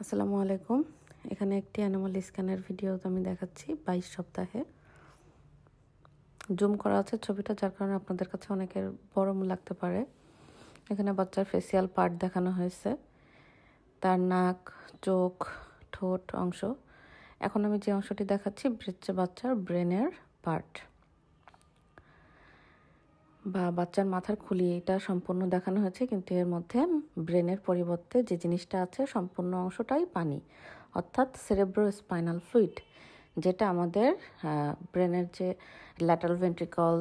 আসসালামু আলাইকুম। এখানে একটি অ্যানিমাল স্ক্যানের ভিডিও আমি দেখাচ্ছি 22 সপ্তাহে। জুম করা আছে ছবিটা, যার কারণে আপনাদের কাছে অনেকের বড় লাগতে পারে। এখানে বাচ্চার ফেসিয়াল পার্ট দেখানো হয়েছে, তার নাক, চোখ, ঠোঁট অংশ। এখন আমি যে অংশটি দেখাচ্ছি হচ্ছে বাচ্চার ব্রেনের পার্ট বা বাচ্চার মাথার খুলি। এটা সম্পূর্ণ দেখানো হয়েছে, কিন্তু এর মধ্যে ব্রেনের পরিবর্তে যে জিনিসটা আছে সম্পূর্ণ অংশটাই পানি, অর্থাৎ সেরেব্রোস্পাইনাল ফ্লুইড, যেটা আমাদের ব্রেনের যে ল্যাটারাল ভেন্ট্রিকল,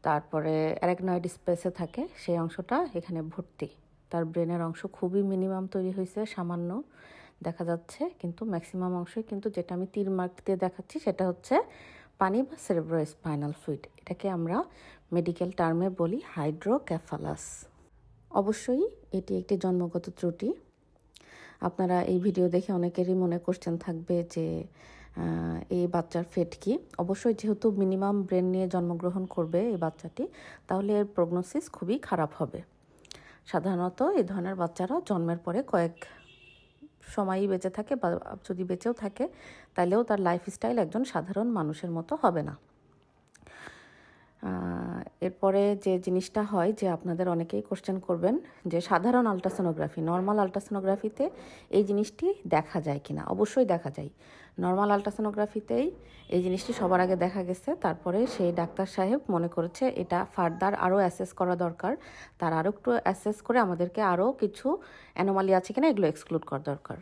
তারপরে অ্যারাকনয়েড স্পেসে থাকে, সেই অংশটা এখানে ভর্তি। তার ব্রেনের অংশ খুবই মিনিমাম তৈরি হয়েছে, সামান্য দেখা যাচ্ছে, কিন্তু ম্যাক্সিমাম অংশই কিন্তু যেটা আমি তীর মার্ক দিয়ে দেখাচ্ছি সেটা হচ্ছে পানি বা সেরেব্রোস্পাইনাল ফ্লুইড। এটাকে আমরা মেডিকেল টার্মে বলি হাইড্রোক্যাফালাস। অবশ্যই এটি একটি জন্মগত ত্রুটি। আপনারা এই ভিডিও দেখে অনেকেরই মনে কোশ্চেন থাকবে যে এই বাচ্চার ফেট কি। অবশ্যই যেহেতু মিনিমাম ব্রেন নিয়ে জন্মগ্রহণ করবে এই বাচ্চাটি, তাহলে এর প্রগনোসিস খুবই খারাপ হবে। সাধারণত এই ধরনের বাচ্চারা জন্মের পরে কয়েক সময়ই বেঁচে থাকে, বা যদি বেঁচেও থাকে তাহলেও তার লাইফস্টাইল একজন সাধারণ মানুষের মতো হবে না। এরপরে যে জিনিসটা হয়, যে আপনাদের অনেকেই কোশ্চেন করবেন যে সাধারণ আলট্রাসোনোগ্রাফি, নর্মাল আলট্রাসোনোগ্রাফিতে এই জিনিসটি দেখা যায় কিনা। অবশ্যই দেখা যায়। নর্মাল আলট্রাসোনোগ্রাফিতেই এই জিনিসটি সবার আগে দেখা গেছে। তারপরে সেই ডাক্তার সাহেব মনে করেছে এটা ফার্দার আরও অ্যাসেস করা দরকার, তার আরও একটু অ্যাসেস করে আমাদেরকে আরও কিছু অ্যানোমালি আছে কিনা এগুলো এক্সক্লুড করা দরকার।